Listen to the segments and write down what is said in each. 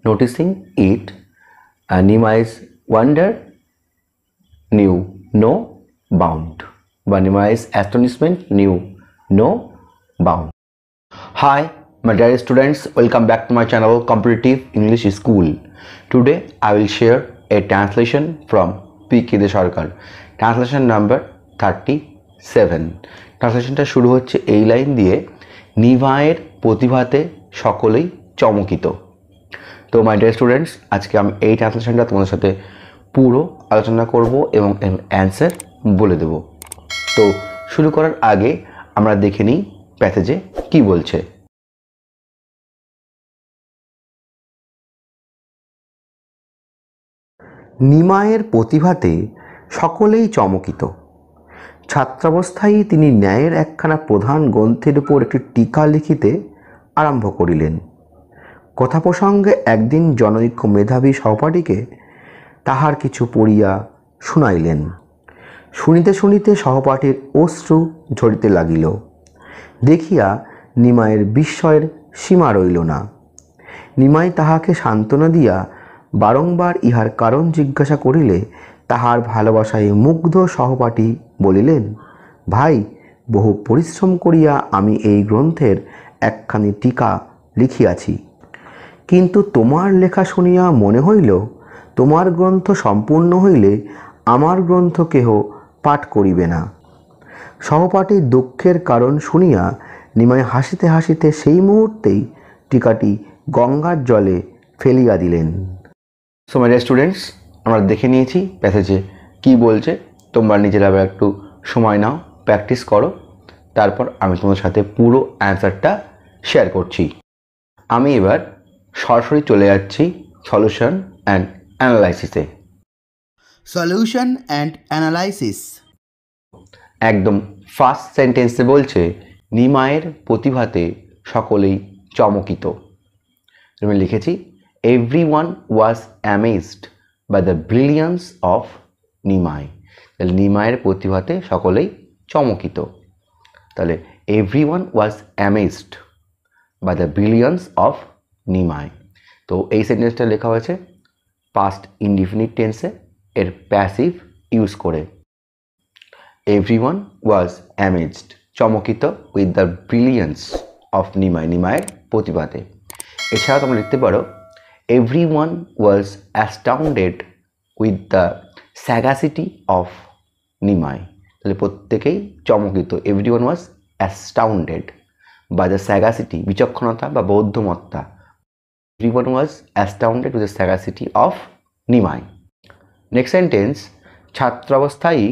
Noticing it, Nimai's wonder knew no bound. But Nimai's astonishment knew no bound. Hi, my dear students, welcome back to my channel Competitive English School. Today I will share a translation from P.K. Sarkar. Translation number 37. ট্রান্সলেশনটা শুরু হচ্ছে এই line দিয়ে, নিমাইয়ের প্রতিভাতে সকলেই চমকিত। তো my dear students, আজকে আমি এই ট্রান্সলেশনটা তোমাদের সাথে পুরো আলোচনা করব এবং অ্যান্সার বলে দেব। তো শুরু করার আগে আমরা দেখে নিই প্যাসেজে কি বলছে। নিমাইয়ের প্রতিভাতে সকলেই চমকিত। ছাত্রাবস্থায় তিনি ন্যায়ের একখানা প্রধান গ্রন্থের উপর একটি টীকা লিখিতে আরম্ভ করিলেন। কথা প্রসঙ্গে একদিন জনৈক মেধাবী সহপাঠীকে তাহার কিছু পড়িয়া শুনাইলেন। শুনিতে শুনিতে সহপাঠীর অশ্রু ঝরিতে লাগিল। দেখিয়া নিমাইয়ের বিস্ময়ের সীমা রইল না। নিমাই তাহাকে সান্ত্বনা দিয়া বারংবার ইহার কারণ জিজ্ঞাসা করিলে তাহার ভালোবাসায় মুগ্ধ সহপাঠী বলিলেন, ভাই, বহু পরিশ্রম করিয়া আমি এই গ্রন্থের একখানি টীকা লিখিয়াছি, কিন্তু তোমার লেখা শুনিয়া মনে হইল তোমার গ্রন্থ সম্পূর্ণ হইলে আমার গ্রন্থ কেহ পাঠ করিবে না। সহপাঠীর দুঃখের কারণ শুনিয়া নিমাই হাসিতে হাসিতে সেই মুহূর্তেই টীকাটি গঙ্গার জলে ফেলিয়া দিলেন। সো মাই ডিয়ার স্টুডেন্টস, আমরা দেখে নিয়েছি প্যাসেজে কি বলছে। তোমরা নিজেরা একটু সময় নাও, প্র্যাকটিস করো, তারপর আমি তোমাদের সাথে পুরো অ্যান্সারটা শেয়ার করছি। আমি এবার সরাসরি চলে যাচ্ছি সলিউশন অ্যান্ড অ্যানালাইসিসে। Solution and analysis. একদম ফার্স্ট সেন্টেন্সে বলছে, নিমাইয়ের প্রতিভাতে সকলেই চমকিত। আমি লিখেছি, everyone was amazed by the brilliance of Nimai. তাহলে নিমাইয়ের প্রতিভাতে সকলেই চমকিত। তাহলে everyone was amazed by the brilliance of Nimai. তো এই সেন্টেন্সটা লেখা হয়েছে পাস্ট ইনডিফিনিট টেন্সে, এর প্যাসিভ ইউজ করে। এভরিওয়ান ওয়াজ অ্যামেজড, চমকিত, with the brilliance of Nimai, নিমাইয়ের প্রতিভাতে। এছাড়াও তোমরা লিখতে পারো, everyone was astounded with the sagacity of Nimai. তাহলে প্রত্যেকেই চমকিত। everyone was astounded by the sagacity, বিচক্ষণতা বা বৌদ্ধমত্তা। everyone was astounded with the sagacity of Nimai. Next sentence, ছাত্রাবস্থায়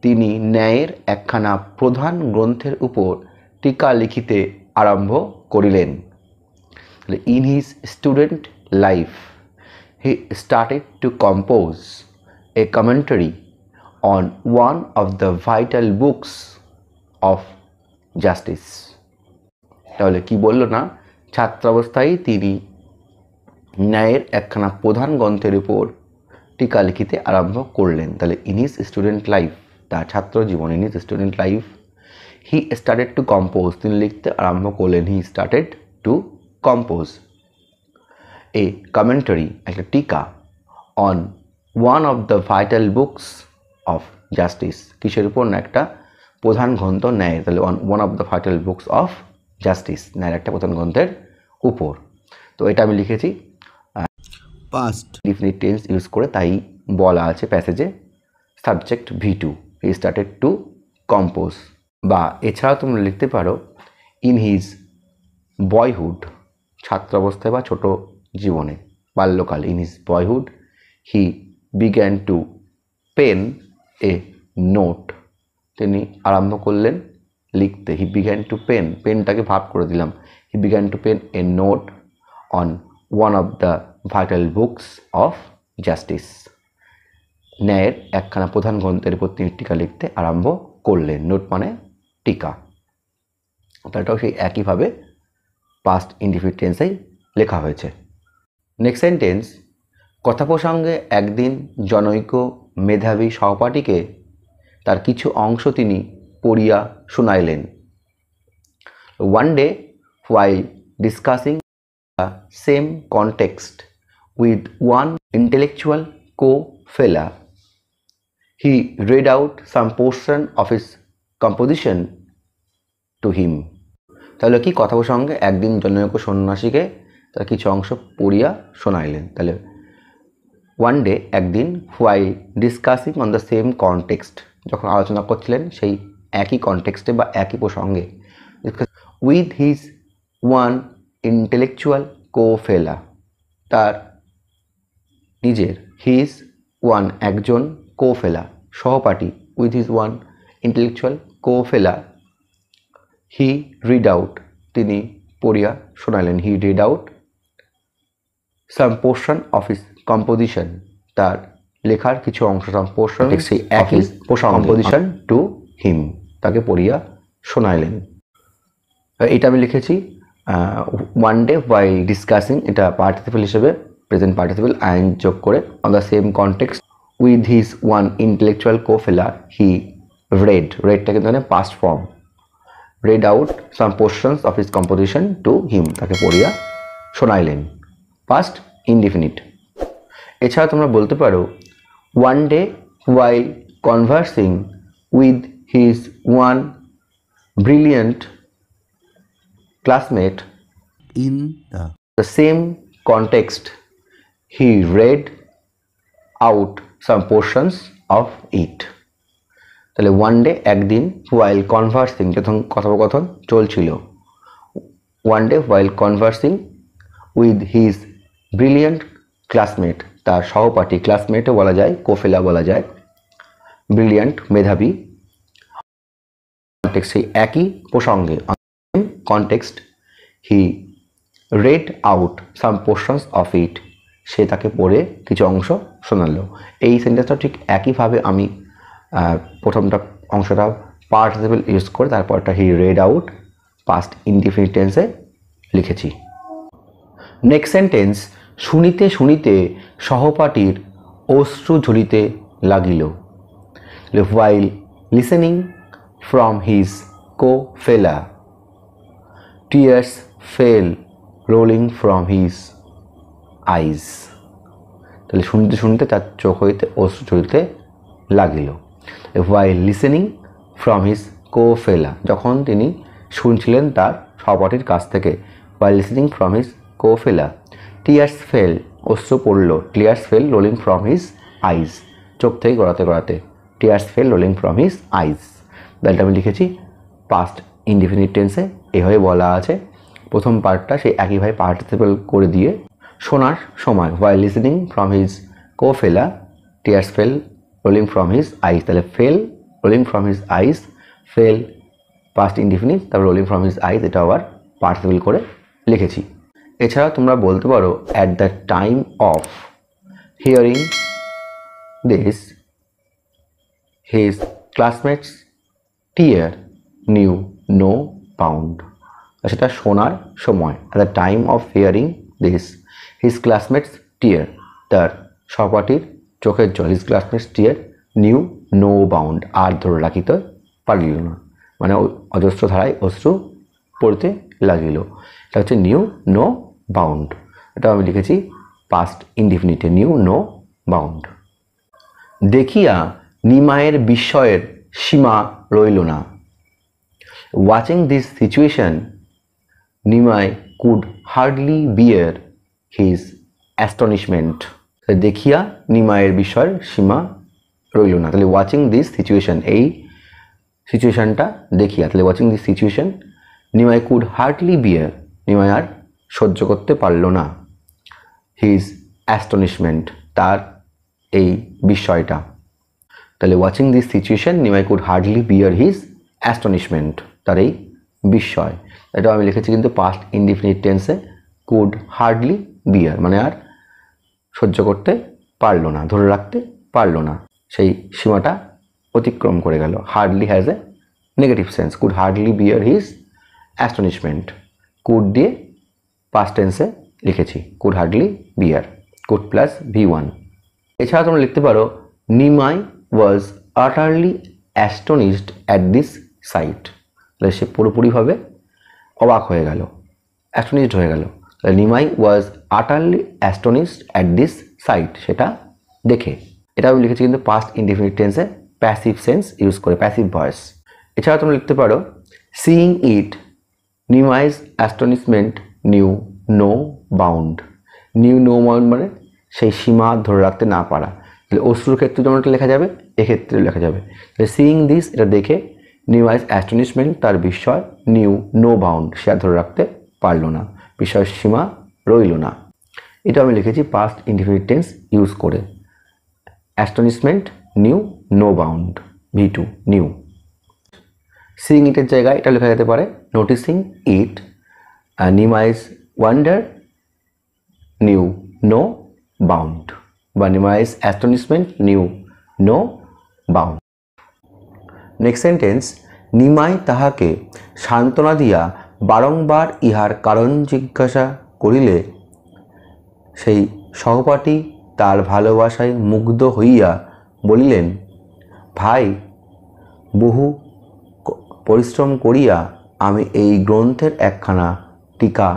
তিনি ন্যায়ের একখানা প্রধান গ্রন্থের উপর টীকা লিখিতে আরম্ভ করিলেন। In his student life, he started to compose a commentary on one of the vital books of justice. তাহলে কি বলল না, ছাত্রাবস্থায় তিনি ন্যায়ের একখানা প্রধান গ্রন্থের উপর টীকা লিখিতে আরম্ভ করলেন। তাহলে ইন হিজ স্টুডেন্ট লাইফ, তার ছাত্র জীবন, in his student life he started to compose, তিনি লিখতে আরম্ভ করলেন। He started to compose a commentary, একটা টিকা, on one of the vital books of justice, কিসের উপর না, একটা প্রধান গ্রন্থ ন্যায়ের। তাহলে on one of the vital books of justice, ন্যায়ের একটা প্রধান গ্রন্থের উপর। তো এটা আমি লিখেছি পাস্ট ডিফিনিট টেন্স ইউজ করে, তাই বলা আছে প্যাসেজে subject V2, he started to compose. বা এছাড়াও তোমরা লিখতে পারো, ইন হিজ বয়হুড, ছাত্রাবস্থায় বা ছোট জীবনে, বাল্যকাল, in his boyhood he began to pen a note, তিনি আরম্ভ করলেন লিখতে। হি বিগ্যান টু পেন, পেনটাকে ভাব করে দিলাম, he began to pen a note on one of the vital books of justice, ন্যায়ের একখানা প্রধান গ্রন্থের উপর তিনি টীকা লিখতে আরম্ভ করলেন। নোট মানে টীকা। তাটাও সেই একইভাবে পাস্ট ইনডিফিনিট টেন্সেই লেখা হয়েছে। নেক্সট সেন্টেন্স, কথা প্রসঙ্গে একদিন জনৈক মেধাবী সহপাঠীকে তার কিছু অংশ তিনি পড়িয়া শুনাইলেন। One day, while discussing the same context with one intellectual co-fellow. He read out some portion of his composition to him. তাহলে কি কথা প্রসঙ্গে একদিন জনৈক সন্ন্যাসীকে তার কিছু অংশ পড়িয়া শোনাইলেন। তাহলে ওয়ান ডে একদিন, while discussing on the same context, যখন আলোচনা করছিলেন সেই একই কনটেক্সটে বা একই প্রসঙ্গে, with his one intellectual co-fellow, তার নিজের his one একজন co-fellow সহপাঠী, with his one intellectual co-fellow, he read out তিনি পড়িয়া শোনালেন, he read out some portion of his composition তার লেখার কিছু অংশ, some portion সেই একই composition to him তাকে পড়িয়া শোনাইলেন। এটা আমি লিখেছি ওয়ান ডে while discussing, এটা পার্টিসিপল হিসেবে প্রেজেন্ট পার্টিসিপল আইন যোগ করে on the same context with his one intellectual co-fellow he readটা কিন্তু মানে past form, read out some portions of his composition to him তাকে পড়িয়া শোনাইলেন, past indefinite। এছাড়া তোমরা বলতে পারো one day while conversing with his one brilliant classmate in the same context he read out some portions of it। তাহলে one day একদিন while conversing যখন কথোপকথন চলছিল, one day while conversing with his brilliant classmate তার সহপাঠী, ক্লাসমেটও বলা যায়, কোফেলা বলা যায়, ব্রিলিয়ান্ট মেধাবী, কনটেক্সট সেই একই প্রসঙ্গে context he read out some portions of it সে তাকে পড়ে কিছু অংশ শোনালো। এই সেন্টেন্সটা ঠিক একইভাবে আমি প্রথমটা অংশটা পার্টিসিপল ইউজ করে তারপরটা হি রেড আউট পাস্ট ইনডিফিনিট টেন্সে লিখেছি। নেক্সট সেন্টেন্স, শুনিতে শুনিতে সহপাঠীর অশ্রু ঝরিতে লাগিল। while listening from his co-fellow tears fell rolling from his eyes। তাহলে শুনতে শুনতে তার চোখ হইতে অশ্রু ঝরিতে লাগিল। while listening from his co-fellow যখন তিনি শুনছিলেন তার সহপাঠীর কাছ থেকে, while listening from his co-fellow tears fell অশ্রু পড়ল, tears fell rolling from his eyes চোখ থেকে গড়াতে গড়াতে, tears fell rolling from his eyes। তাহলে আমি লিখেছি পাস্ট ইনডিফিনিট টেন্সে। এভাবে বলা আছে, প্রথম পার্টটা সেই একইভাবে পার্টিসিপল করে দিয়ে শোনার সময় while listening from his co-fellow tears fell rolling from his eyes, তাহলে fell rolling from his eyes, fell past indefinite, তারপর rolling from his eyes এটা আবার পার্টিসিপল করে লিখেছি। এছাড়া তোমরা বলতে পারো at the time of hearing this his classmates tear knew no bound। সেটা শোনার সময় at the time of hearing this his classmates tear তার সহপাঠীর চোখের জল, his classmates tear knew no bound আর ধরে রাখিতে পারিল না, মানে অজস্র ধারায় অশ্রু পড়তে লাগিল। এটা হচ্ছে নিউ নো বাউন্ড, এটা আমি লিখেছি পাস্ট ইনডিফিনিটে, নিউ নো বাউন্ড। দেখিয়া নিমায়ের বিস্ময়ের সীমা রইল না। Watching this situation Nimai could hardly bear his astonishment. দেখিয়া নিমায়ের বিস্ময়ের সীমা রইল না, তাহলে ওয়াচিং দিস সিচুয়েশন এই সিচুয়েশনটা দেখিয়া, তাহলে watching this situation Nimai could hardly bear Nimai আর সহ্য করতে পারল না হিজ অ্যাস্টনিশমেন্ট তার এই বিস্ময়টা। তাহলে watching this situation Nimai could hardly bear his astonishment তার এই বিস্ময়। এটা আমি লিখেছি কিন্তু পাস্ট ইনডিফিনিট টেন্সে, কুড হার্ডলি বিয়ার মানে আর সহ্য করতে পারলো না, ধরে রাখতে পারলো না, সেই সীমাটা অতিক্রম করে গেল। Hardly has a negative sense, could hardly bear his astonishment, could দিয়ে পাস্ট টেন্সে লিখেছি, could hardly bear, could plus V1। এছাড়া তোমরা লিখতে পারো Nimai was utterly astonished at this sight. তাহলে সে পুরোপুরিভাবে অবাক হয়ে গেল, অ্যাস্টনিশড হয়ে গেল। Nimai was utterly astonished at this sight, সেটা দেখে। এটা আমি লিখেছি কিন্তু পাস্ট ইনডিফিনিট টেন্সে প্যাসিভ সেন্স ইউজ করে, প্যাসিভ ভয়েস। এছাড়া তোমরা লিখতে পারো seeing it Nimai's astonishment knew no bound. Knew no bound মানে সেই সীমা ধরে রাখতে না পারা। তাহলে অশ্রুর ক্ষেত্রে যেমন এটা লেখা যাবে, এক্ষেত্রেও লেখা যাবে। তাহলে সিইং দিস, এটা দেখে নিমাইজ অ্যাস্টনিশমেন্ট, তার বিস্ময়, নিউ নো বাউন্ড, সে আর ধরে রাখতে পারলো না, বিস্ময়ের সীমা রইল না। এটা আমি লিখেছি পাস্ট ইনডিফিনিট টেন্স ইউজ করে। Astonishment knew no bound, V2 knew. Seeing ইটের জায়গায় এটা লেখা যেতে পারে noticing it Nimai's wonder knew no bound, বা Nimai's astonishment knew no bound. Next sentence, Nimai তাহাকে সান্ত্বনা দিয়া বারংবার ইহার কারণ জিজ্ঞাসা করিলে সেই সহপাঠী তার ভালোবাসায় মুগ্ধ হইয়া বলিলেন, ভাই, বহু পরিশ্রম করিয়া আমি এই গ্রন্থের একখানা টিকা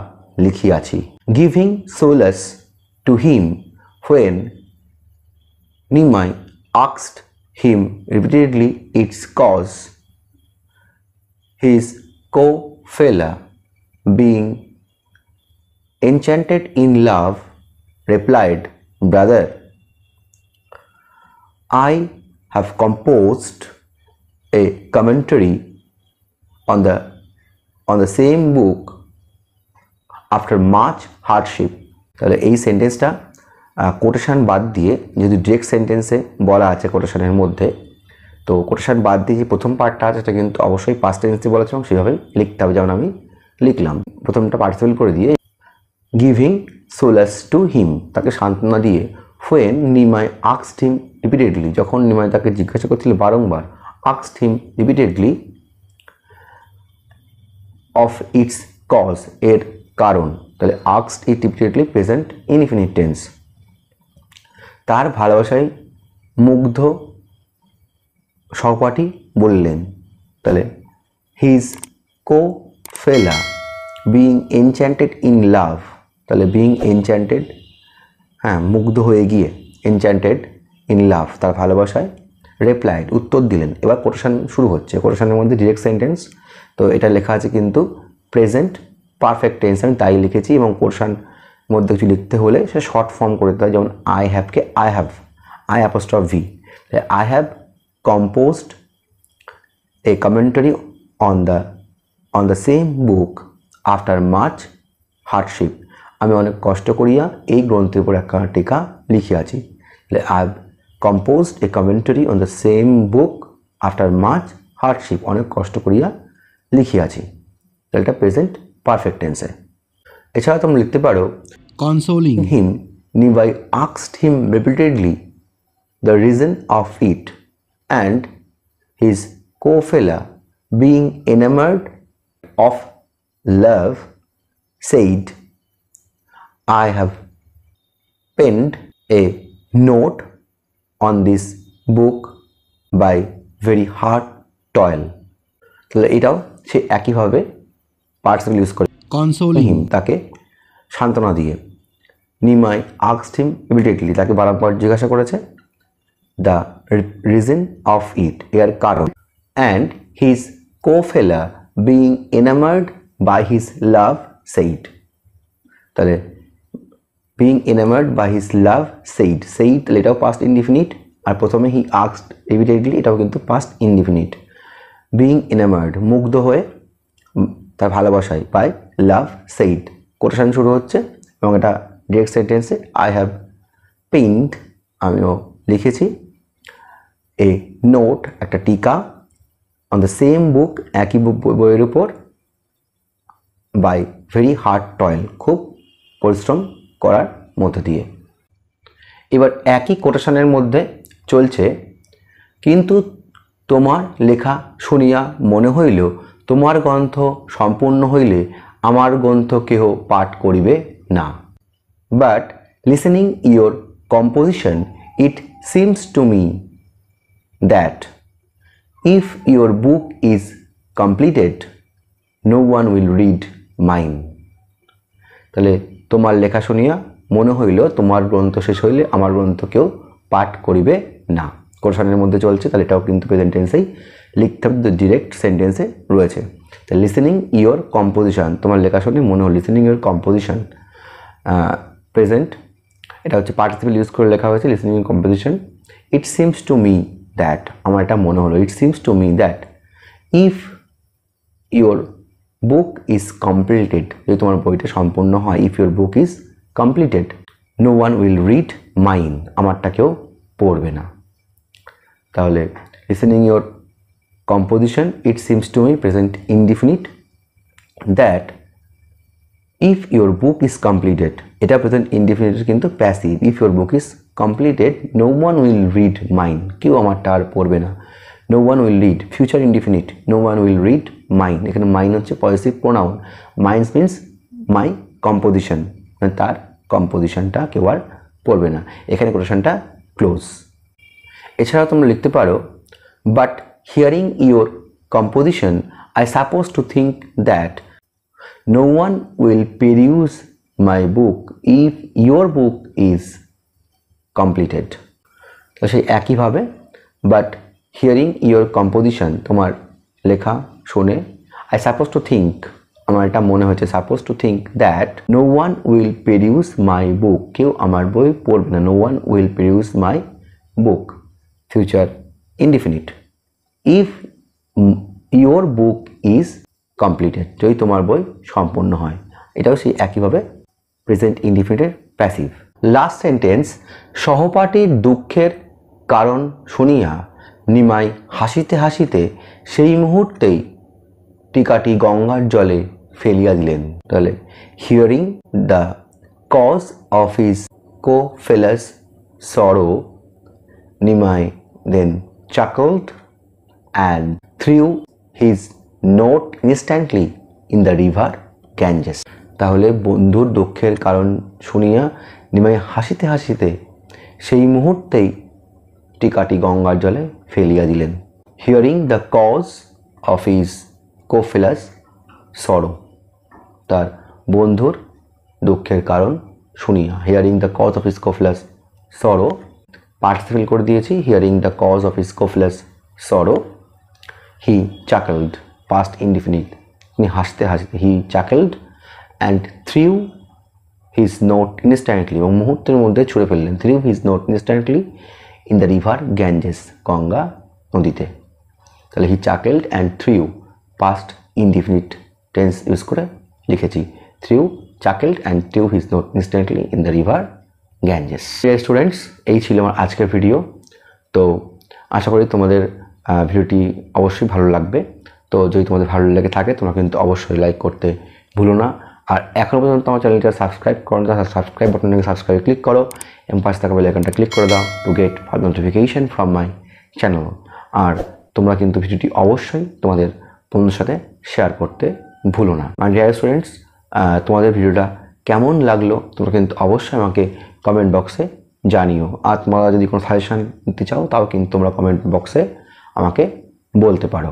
লিখিয়াছি। Giving solace to him when Nimai asked him repeatedly its cause, his co-fellow, being enchanted in love, replied, brother, I have composed a commentary on the same book after much hardship. তাহলে এই সেন্টেন্সটা কোটেশন বাদ দিয়ে, যদি direct সেন্টেন্সে বলা আছে কোটেশনের মধ্যে, তো কোটেশন বাদ দিয়ে যে প্রথম পার্টটা আছে সেটা কিন্তু অবশ্যই পাস্ট টেন্সে বলেছে এবং সেভাবেই লিখতে হবে, যেমন আমি লিখলাম। প্রথমটা পার্টিসিপেল করে দিয়ে গিভিং সোলাস টু হিম, তাকে সান্ত্বনা দিয়ে, when Nimai asked him repeatedly, যখন নিমাই তাকে জিজ্ঞাসা করছিল বারংবার, asked him repeatedly of its cause, এর কারণ। তাহলে asked it repeatedly present indefinite tense. তার ভালোবাসায় মুগ্ধ সহপাঠী বললেন, তাহলে হিজ কো ফেলা বিইং এনচ্যান্টেড ইন লাভ, তাহলে বিইং এনচ্যান্টেড, হ্যাঁ, মুগ্ধ হয়ে গিয়ে, এনচ্যান্টেড ইন লাভ, তার ভালোবাসায়, রিপ্লাইড, উত্তর দিলেন। এবার কোটেশন শুরু হচ্ছে, কোটেশনের মধ্যে ডিরেক্ট সেন্টেন্স, তো এটা লেখা আছে কিন্তু প্রেজেন্ট পারফেক্ট টেন্স, আমি তাই লিখেছি। এবং কোটেশন মধ্যে কিছু লিখতে হলে সে শর্ট ফর্ম করে দিতে হয়, যেমন আই হ্যাভকে I have, I apostrophe V, I have composed a commentary on the same book after much hardship, আমি অনেক কষ্ট করিয়া এই গ্রন্থের উপর একটা টিকা লিখিয়াছি। I have composed a commentary on the same book after much hardship, অনেক কষ্ট করিয়া লিখিয়াছি। এটা প্রেজেন্ট পারফেক্ট টেন্সে। এছাড়া তুমি লিখতে পারো consoling him, Nibai asked him repeatedly the reason of it, and his co-fellow, being enamored of love, said, I have penned a note on this book by very hard toil. তাহলে এটাও সে একইভাবে participle use করে, consoling হিম, তাকে সান্ত্বনা দিয়ে। Nimai asked him repeatedly, তাকে বারবার জিজ্ঞাসা করেছে, the reason of it, এর কারণ, and his co-fellow, being enamored by his love, said, তাহলে being enamored by his love, said, তাহলে এটাও পাস্ট ইনডিফিনিট। আর প্রথমে he asked repeatedly, এটাও কিন্তু পাস্ট ইনডিফিনিট। being enamored, মুগ্ধ হয়ে, তার ভালোবাসায়, by love, said, কোটেশন শুরু হচ্ছে এবং এটা ডিরেক্ট সেন্টেন্সে আই হ্যাভ পেইন্ট, আমিও লিখেছি, এ নোট, একটা টিকা, অন দ্য সেম বুক, একই বইয়ের উপর, বাই ভেরি হার্ড টয়েল, খুব পরিশ্রম করার মধ্য দিয়ে। এবার একই কোটেশনের মধ্যে চলছে, কিন্তু তোমার লেখা শুনিয়া মনে হইল, তোমার গ্রন্থ সম্পূর্ণ হইলে আমার গ্রন্থ কেহ পাঠ করিবে না। But listening your composition it seems to me that if your book is completed, no one will read mine. তাহলে তোমার লেখা শুনিয়া মনে হইল তোমার গ্রন্থ শেষ হইলে আমার গ্রন্থ কেউ পাঠ করিবে না। কোশ্চেনের মধ্যে চলছে, তাহলে এটাও কিন্তু প্রেজেন্ট টেন্সেই লিখতে হবে, ডিরেক্ট সেন্টেন্সে রয়েছে। তাহলে লিসেনিং ইওর কম্পোজিশন, তোমার লেখা শুনে মনে হলো, লিসেনিং ইওর কম্পোজিশন প্রেজেন্ট, এটা হচ্ছে পার্টিসিপেল ইউজ করে লেখা হয়েছে listening your composition. It seems to me that, আমার এটা মনে হলো, it seems to me that if your book is completed, যদি তোমার বইটা সম্পূর্ণ হয়, if your book is completed no one will read mine, আমারটা কেউ পড়বে না। তাহলে listening your composition, it seems to me present indefinite that if your book is completed, এটা প্রেজেন্ট ইনডিফিনিট কিন্তু passive. If your book is completed no one will read mine, কেউ আমারটা আর পড়বে না। No one will read, future indefinite, no one will read mine, এখানে mine হচ্ছে positive pronoun, mines means my composition, মানে তার কম্পোজিশনটা কেউ আর পড়বে না। এখানে কোটেশনটা ক্লোজ। এছাড়াও তোমরা লিখতে পারো, but hearing your composition I suppose to think that no one will peruse my book if your book is completed। তো সেই একইভাবে বাট হিয়ারিং ইওর কম্পোজিশন, তোমার লেখা শুনে, আই সাপোজ টু থিঙ্ক, আমার এটা মনে হচ্ছে, suppose to think that no one will peruse my book, কেউ আমার বই পড়বে না। No one will peruse my book, future indefinite. If your book is completed, যদি তোমার বই সম্পূর্ণ হয়, এটাও সেই একইভাবে প্রেজেন্ট ইনডিফিনিটের প্যাসিভ। লাস্ট সেন্টেন্স, সহপাঠীর দুঃখের কারণ শুনিয়া নিমাই হাসিতে হাসিতে সেই মুহূর্তেই টিকাটি গঙ্গার জলে ফেলিয়া দিলেন। তাহলে hearing the cause of his co-fellow's sorrow Nimai then chuckled and threw his note instantly in the river Ganges। তাহলে বন্ধুর দুঃখের কারণ শুনিয়া নিমাই হাসিতে হাসিতে সেই মুহূর্তেই টিকাটি গঙ্গার জলে ফেলিয়া দিলেন। Hearing the cause of his co-fellow's sorrow, তার বন্ধুর দুঃখের কারণ শুনিয়া, hearing the cause of his co-fellow's sorrow, participle করে দিয়েছি, hearing the cause of his co-fellow's sorrow he chuckled, past indefinite, তিনি হাসতে হাসতে, হি chuckled and threw his note instantly, এবং মুহূর্তের মধ্যে ছুঁড়ে ফেললেন, threw his note instantly in the river Ganges, Ganga নদীতে। তাহলে হি chuckled and threw, past indefinite tense use করে লিখেছি, threw, chuckled and threw his note instantly in the river Ganges। Students, এই ছিল আমার আজকের ভিডিও। তো আশা করি তোমাদের ভিডিওটি অবশ্যই ভালো লাগবে। তো যদি তোমাদের ভালো লেগে থাকে তোমরা কিন্তু অবশ্যই লাইক করতে ভুলো না। আর এখনও পর্যন্ত আমার চ্যানেলটা সাবস্ক্রাইব করো না, সাবস্ক্রাইব বাটনে সাবস্ক্রাইব ক্লিক করো এবং পাশে থাকা বেল আইকনটা ক্লিক করে দাও to get further notification from my channel. আর তোমরা কিন্তু ভিডিওটি অবশ্যই তোমাদের বন্ধুদের সাথে শেয়ার করতে ভুলো না। মাই ডিয়ার স্টুডেন্টস, তোমাদের ভিডিওটা কেমন লাগলো তোমরা কিন্তু অবশ্যই আমাকে কমেন্ট বক্সে জানিও। আর তোমরা যদি কোনো সাজেশান দিতে চাও তাও কিন্তু তোমরা কমেন্ট বক্সে আমাকে বলতে পারো।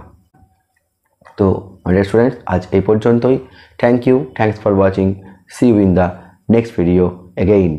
তো মাই ডিয়ার স্টুডেন্টস, আজ এই পর্যন্তই। Thank you, thanks for watching, see you in the next video again.